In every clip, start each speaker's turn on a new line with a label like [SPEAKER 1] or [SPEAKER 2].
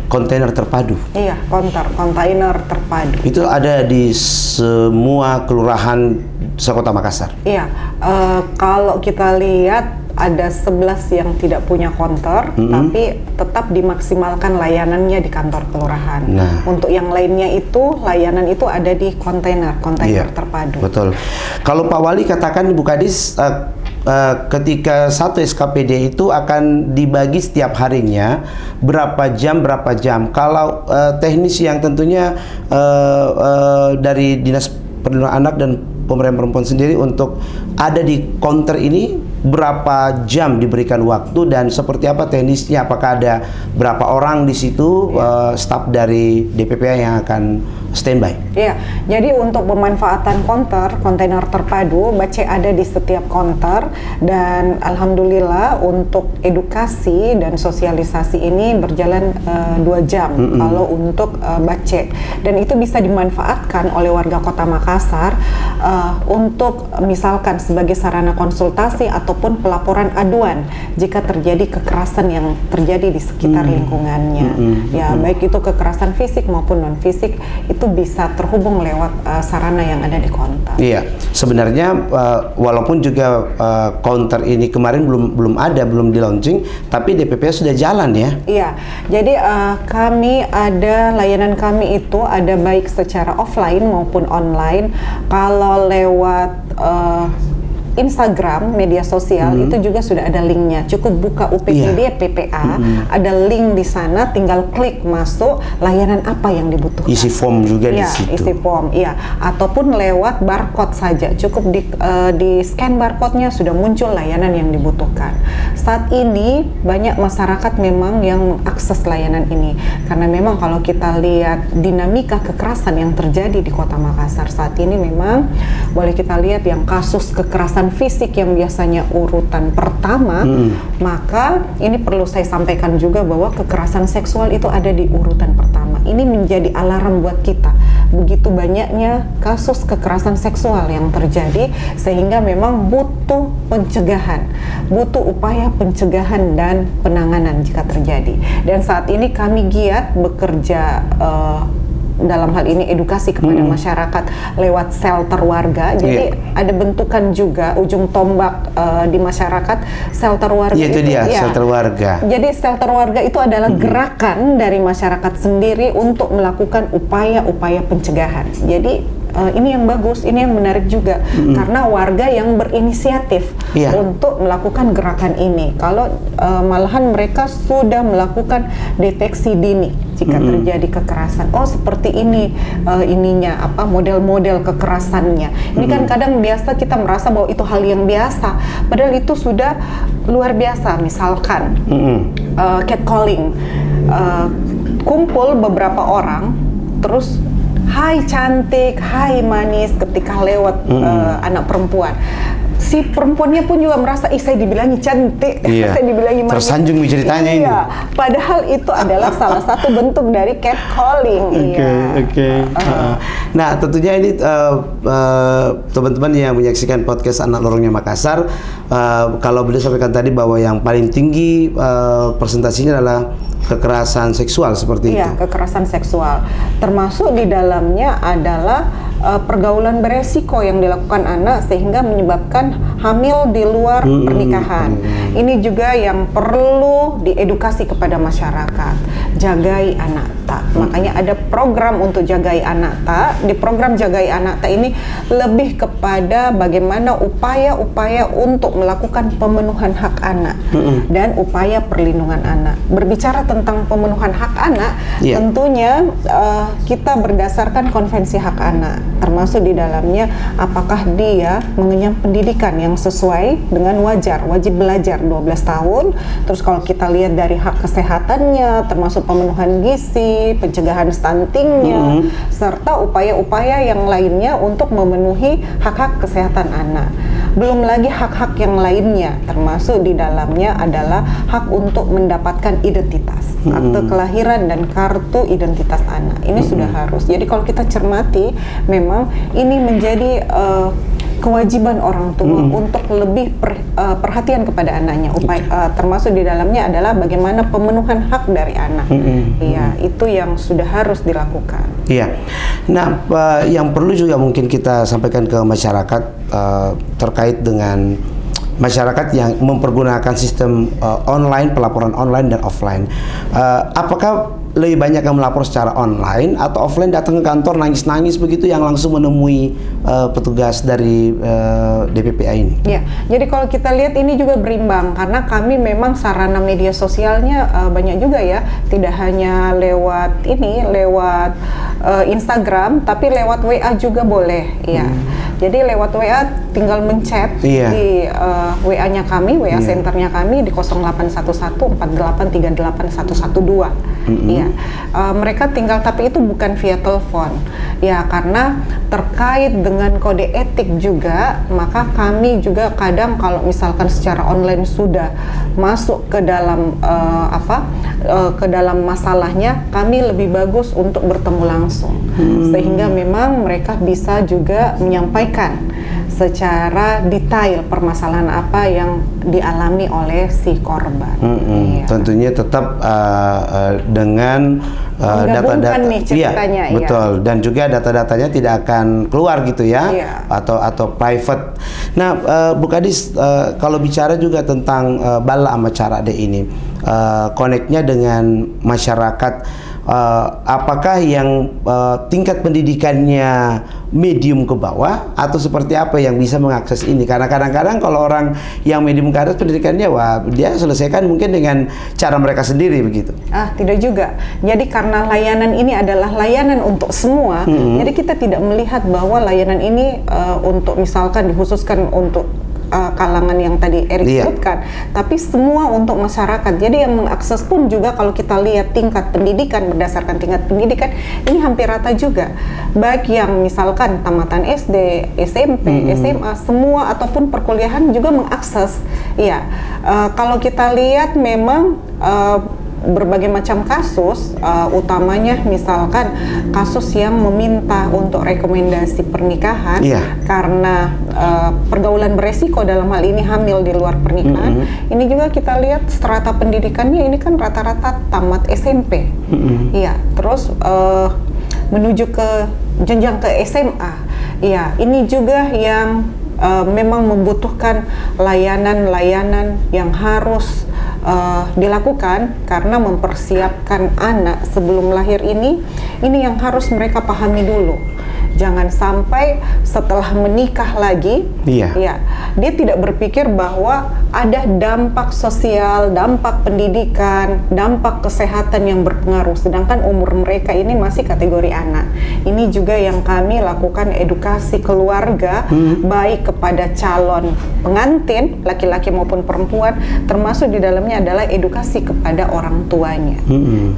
[SPEAKER 1] kontainer terpadu.
[SPEAKER 2] Iya, kontainer terpadu.
[SPEAKER 1] Itu ada di semua kelurahan sekota Makassar.
[SPEAKER 2] Iya, kalau kita lihat ada 11 yang tidak punya konter, tapi tetap dimaksimalkan layanannya di kantor kelurahan.
[SPEAKER 1] Nah,
[SPEAKER 2] untuk yang lainnya itu, layanan itu ada di kontainer terpadu.
[SPEAKER 1] Betul. Kalau Pak Wali katakan Ibu Kadis, ketika satu SKPD itu akan dibagi setiap harinya berapa jam. Kalau teknis yang tentunya dari Dinas Perlindungan Anak dan Pemberdayaan Perempuan sendiri untuk ada di konter ini berapa jam diberikan waktu dan seperti apa teknisnya? Apakah ada berapa orang di situ staf dari DPPA yang akan standby?
[SPEAKER 2] Iya, jadi untuk pemanfaatan kontainer terpadu, Bace ada di setiap konter dan alhamdulillah untuk edukasi dan sosialisasi ini berjalan 2 jam kalau untuk Bace, dan itu bisa dimanfaatkan oleh warga Kota Makassar untuk misalkan sebagai sarana konsultasi ataupun pelaporan aduan jika terjadi kekerasan yang terjadi di sekitar lingkungannya. Baik itu kekerasan fisik maupun non fisik, itu bisa terhubung lewat sarana yang ada di konter.
[SPEAKER 1] Iya, sebenarnya walaupun juga konter ini kemarin belum di launching, tapi DPPA sudah jalan ya.
[SPEAKER 2] Iya, jadi layanan kami itu ada baik secara offline maupun online. Kalau lewat Instagram, media sosial itu juga sudah ada linknya. Cukup buka UPPD PPA, ada link di sana, tinggal klik masuk layanan apa yang dibutuhkan.
[SPEAKER 1] Isi form juga di situ.
[SPEAKER 2] Isi form, ataupun lewat barcode saja. Cukup di scan barcode-nya sudah muncul layanan yang dibutuhkan. Saat ini banyak masyarakat memang yang mengakses layanan ini karena memang kalau kita lihat dinamika kekerasan yang terjadi di Kota Makassar saat ini, memang boleh kita lihat yang kasus kekerasan fisik yang biasanya urutan pertama, maka ini perlu saya sampaikan juga bahwa kekerasan seksual itu ada di urutan pertama. Ini menjadi alarm buat kita. Begitu banyaknya kasus kekerasan seksual yang terjadi sehingga memang butuh pencegahan, butuh upaya pencegahan dan penanganan jika terjadi. Dan saat ini kami giat bekerja dalam hal ini edukasi kepada masyarakat lewat shelter warga. Jadi ada bentukan juga ujung tombak di masyarakat shelter warga.
[SPEAKER 1] Itu dia, shelter warga.
[SPEAKER 2] Jadi shelter warga itu adalah gerakan dari masyarakat sendiri untuk melakukan upaya-upaya pencegahan. Jadi ini yang bagus, ini yang menarik juga karena warga yang berinisiatif untuk melakukan gerakan ini. Kalau malahan mereka sudah melakukan deteksi dini jika terjadi kekerasan. Oh, seperti ini model-model kekerasannya. Ini kan kadang biasa kita merasa bahwa itu hal yang biasa, padahal itu sudah luar biasa. Misalkan catcalling, kumpul beberapa orang terus hai cantik, hai manis ketika lewat anak perempuan. Si perempuannya pun juga merasa, saya dibilangi cantik, saya dibilangi manis.
[SPEAKER 1] Tersanjung ceritanya ini.
[SPEAKER 2] Padahal itu adalah salah satu bentuk dari catcalling.
[SPEAKER 1] Nah, tentunya ini teman-teman yang menyaksikan podcast Anak Lorongnya Makassar, kalau beliau sampaikan tadi bahwa yang paling tinggi presentasinya adalah kekerasan seksual seperti itu.
[SPEAKER 2] Kekerasan seksual. Termasuk di dalamnya adalah pergaulan beresiko yang dilakukan anak sehingga menyebabkan hamil di luar pernikahan. Ini juga yang perlu diedukasi kepada masyarakat. Jagai anak tak. Makanya ada program untuk jagai anak tak. Di program jagai anak tak ini lebih kepada bagaimana upaya-upaya untuk melakukan pemenuhan hak anak dan upaya perlindungan anak. Berbicara tentang pemenuhan hak anak, tentunya kita berdasarkan konvensi hak anak, termasuk di dalamnya apakah dia mengenyam pendidikan yang sesuai dengan wajib belajar 12 tahun. Terus kalau kita lihat dari hak kesehatannya, termasuk pemenuhan gizi, pencegahan stuntingnya, serta upaya-upaya yang lainnya untuk memenuhi hak-hak kesehatan anak. Belum lagi hak-hak yang lainnya, termasuk di dalamnya adalah hak untuk mendapatkan identitas, akte kelahiran dan kartu identitas anak. Ini sudah harus. Jadi kalau kita cermati, memang ini menjadi kewajiban orang tua untuk lebih perhatian kepada anaknya. Termasuk di dalamnya adalah bagaimana pemenuhan hak dari anak. Iya, itu yang sudah harus dilakukan.
[SPEAKER 1] Iya. Nah, yang perlu juga mungkin kita sampaikan ke masyarakat terkait dengan masyarakat yang mempergunakan sistem online, pelaporan online dan offline. Apakah lebih banyak yang melapor secara online atau offline, datang ke kantor nangis-nangis begitu yang langsung menemui petugas dari DPPA ini?
[SPEAKER 2] Ya, jadi kalau kita lihat ini juga berimbang karena kami memang sarana media sosialnya banyak juga ya, tidak hanya lewat Instagram, tapi lewat WA juga boleh, ya. Jadi lewat WA tinggal menchat di WA-nya kami, WA centernya kami di 081148381112. Iya, mereka tinggal, tapi itu bukan via telepon, ya, karena terkait dengan kode etik juga, maka kami juga kadang kalau misalkan secara online sudah masuk ke dalam ke dalam masalahnya, kami lebih bagus untuk bertemu langsung, sehingga memang mereka bisa juga menyampaikan secara detail permasalahan apa yang dialami oleh si korban. Iya.
[SPEAKER 1] Tentunya tetap dengan data-data,
[SPEAKER 2] ceritanya,
[SPEAKER 1] betul, dan juga data-datanya tidak akan keluar gitu ya, atau private. Nah, Bu Kadis, kalau bicara juga tentang Bala sama Carade ini, koneknya dengan masyarakat. Apakah yang tingkat pendidikannya medium ke bawah atau seperti apa yang bisa mengakses ini? Karena kadang-kadang kalau orang yang medium ke atas pendidikannya, wah, dia selesaikan mungkin dengan cara mereka sendiri begitu.
[SPEAKER 2] Tidak juga. Jadi karena layanan ini adalah layanan untuk semua, jadi kita tidak melihat bahwa layanan ini untuk misalkan dikhususkan untuk kalangan yang tadi Erik sebutkan, tapi semua untuk masyarakat. Jadi yang mengakses pun juga kalau kita lihat tingkat pendidikan, berdasarkan tingkat pendidikan, ini hampir rata juga. Baik yang misalkan tamatan SD, SMP, SMA, semua ataupun perkuliahan juga mengakses. Iya, kalau kita lihat memang berbagai macam kasus, utamanya misalkan kasus yang meminta untuk rekomendasi pernikahan karena pergaulan beresiko, dalam hal ini hamil di luar pernikahan. Ini juga kita lihat strata pendidikannya ini kan rata-rata tamat SMP, iya, terus menuju ke jenjang ke SMA, iya, ini juga yang memang membutuhkan layanan-layanan yang harus dilakukan karena mempersiapkan anak sebelum lahir ini yang harus mereka pahami dulu. Jangan sampai setelah menikah lagi, ya, dia tidak berpikir bahwa ada dampak sosial, dampak pendidikan, dampak kesehatan yang berpengaruh, sedangkan umur mereka ini masih kategori anak. Ini juga yang kami lakukan edukasi keluarga, baik kepada calon pengantin, laki-laki maupun perempuan, termasuk di dalamnya adalah edukasi kepada orang tuanya.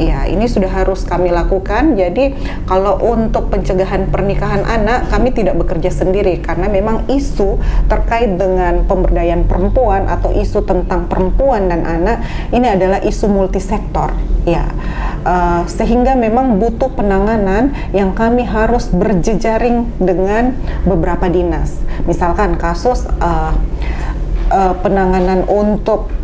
[SPEAKER 2] Ya, ini sudah harus kami lakukan. Jadi kalau untuk pencegahan pernikahan anak, kami tidak bekerja sendiri karena memang isu terkait dengan pemberdayaan perempuan atau isu tentang perempuan dan anak ini adalah isu multisektor, ya, sehingga memang butuh penanganan yang kami harus berjejaring dengan beberapa dinas. Misalkan kasus penanganan untuk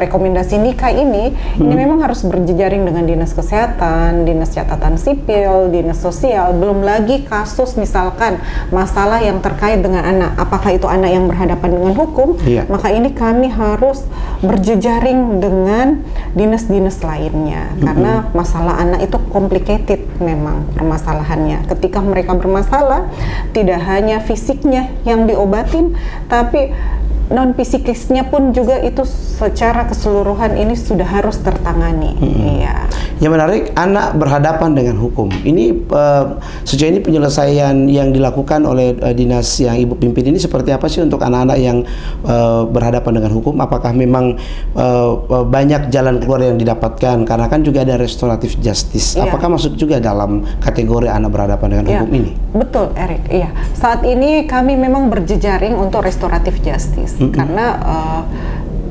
[SPEAKER 2] rekomendasi nikah ini memang harus berjejaring dengan dinas kesehatan, dinas catatan sipil, dinas sosial. Belum lagi kasus misalkan masalah yang terkait dengan anak, apakah itu anak yang berhadapan dengan hukum, maka ini kami harus berjejaring dengan dinas-dinas lainnya, karena masalah anak itu complicated memang permasalahannya. Ketika mereka bermasalah, tidak hanya fisiknya yang diobatin, tapi non psikisnya pun juga itu secara keseluruhan ini sudah harus tertangani. Iya.
[SPEAKER 1] Yang menarik, anak berhadapan dengan hukum. Ini sejauh ini penyelesaian yang dilakukan oleh dinas yang Ibu pimpin ini seperti apa sih untuk anak-anak yang berhadapan dengan hukum? Apakah memang banyak jalan keluar yang didapatkan? Karena kan juga ada restoratif justice. Apakah masuk juga dalam kategori anak berhadapan dengan hukum ini?
[SPEAKER 2] Betul, Erik. Iya. Saat ini kami memang berjejaring untuk restoratif justice. Karena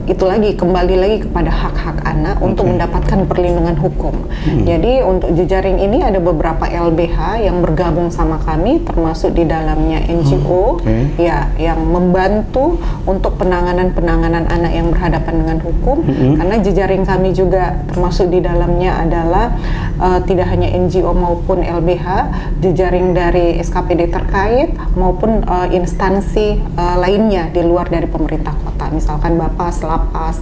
[SPEAKER 2] itu lagi kembali lagi kepada hak-hak anak untuk mendapatkan perlindungan hukum. Jadi untuk jejaring ini ada beberapa LBH yang bergabung sama kami, termasuk di dalamnya NGO ya yang membantu untuk penanganan anak yang berhadapan dengan hukum. Karena jejaring kami juga termasuk di dalamnya adalah tidak hanya NGO maupun LBH, jejaring dari SKPD terkait maupun instansi lainnya di luar dari pemerintah kota, misalkan Bapas, Lapas,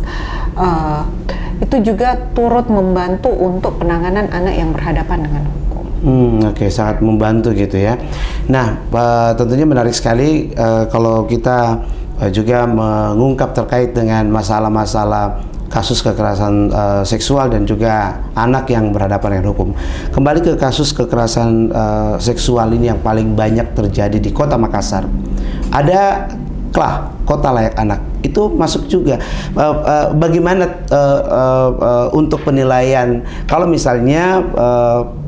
[SPEAKER 2] itu juga turut membantu untuk penanganan anak yang berhadapan dengan hukum.
[SPEAKER 1] Oke, sangat membantu gitu ya. Nah, tentunya menarik sekali kalau kita juga mengungkap terkait dengan masalah-masalah kasus kekerasan seksual dan juga anak yang berhadapan dengan hukum. Kembali ke kasus kekerasan seksual ini yang paling banyak terjadi di Kota Makassar. Ada Kota Layak Anak itu masuk juga. Bagaimana untuk penilaian kalau misalnya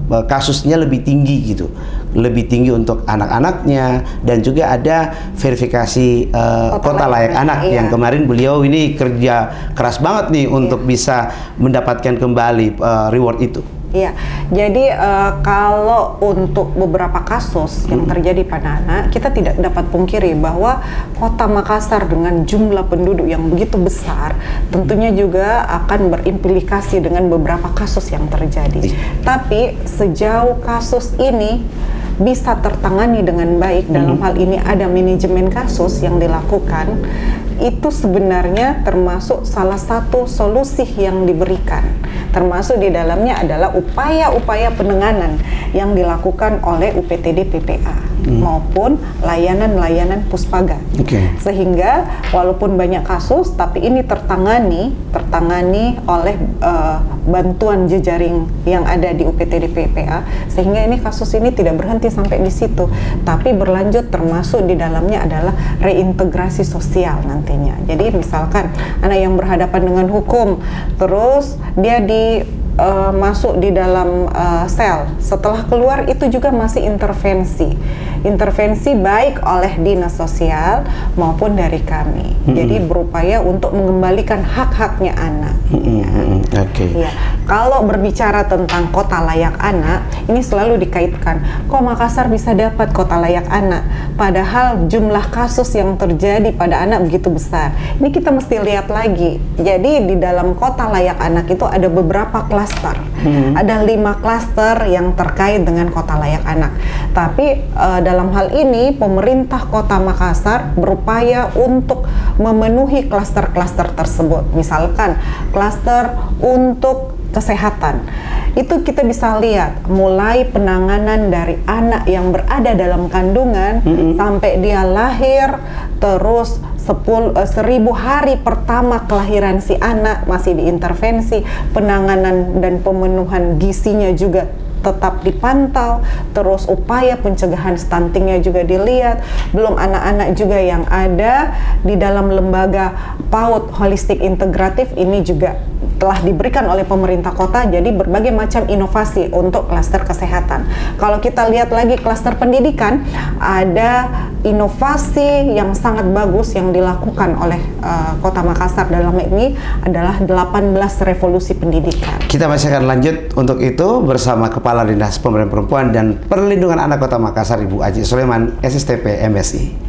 [SPEAKER 1] kasusnya lebih tinggi gitu, lebih tinggi untuk anak-anaknya, dan juga ada verifikasi Kota Layak Anak yang kemarin beliau ini kerja keras banget nih untuk bisa mendapatkan kembali reward itu.
[SPEAKER 2] Iya, jadi kalau untuk beberapa kasus yang terjadi pada anak, kita tidak dapat pungkiri bahwa Kota Makassar dengan jumlah penduduk yang begitu besar, tentunya juga akan berimplikasi dengan beberapa kasus yang terjadi. Tapi sejauh kasus ini bisa tertangani dengan baik, dalam hal ini ada manajemen kasus yang dilakukan, itu sebenarnya termasuk salah satu solusi yang diberikan. Termasuk di dalamnya adalah upaya-upaya penanganan yang dilakukan oleh UPTD PPA maupun layanan-layanan Puspaga. Sehingga walaupun banyak kasus, tapi ini tertangani oleh bantuan jejaring yang ada di UPTD PPA, sehingga ini kasus ini tidak berhenti sampai di situ, tapi berlanjut, termasuk di dalamnya adalah reintegrasi sosial nantinya. Jadi misalkan anak yang berhadapan dengan hukum, terus dia masuk di dalam sel, setelah keluar itu juga masih intervensi baik oleh dinas sosial maupun dari kami. Jadi berupaya untuk mengembalikan hak-haknya anak. Ya. Kalau berbicara tentang Kota Layak Anak, ini selalu dikaitkan, kok Makassar bisa dapat Kota Layak Anak, padahal jumlah kasus yang terjadi pada anak begitu besar. Ini kita mesti lihat lagi. Jadi di dalam Kota Layak Anak itu ada beberapa klaster. Ada 5 klaster yang terkait dengan Kota Layak Anak. Tapi dalam hal ini pemerintah Kota Makassar berupaya untuk memenuhi klaster-klaster tersebut. Misalkan klaster untuk kesehatan. Itu kita bisa lihat mulai penanganan dari anak yang berada dalam kandungan sampai dia lahir, terus 1000 hari pertama kelahiran si anak masih diintervensi, penanganan dan pemenuhan gizinya juga tetap dipantau, terus upaya pencegahan stuntingnya juga dilihat, belum anak-anak juga yang ada di dalam lembaga PAUD holistik integratif ini juga telah diberikan oleh pemerintah kota. Jadi berbagai macam inovasi untuk klaster kesehatan. Kalau kita lihat lagi klaster pendidikan, ada inovasi yang sangat bagus yang dilakukan oleh Kota Makassar, dalam ini adalah 18 revolusi pendidikan.
[SPEAKER 1] Kita masih akan lanjut untuk itu bersama Kepala Dinas Pemberdayaan Perempuan dan Perlindungan Anak Kota Makassar, Ibu Aji Sulaiman, SSTP MSI.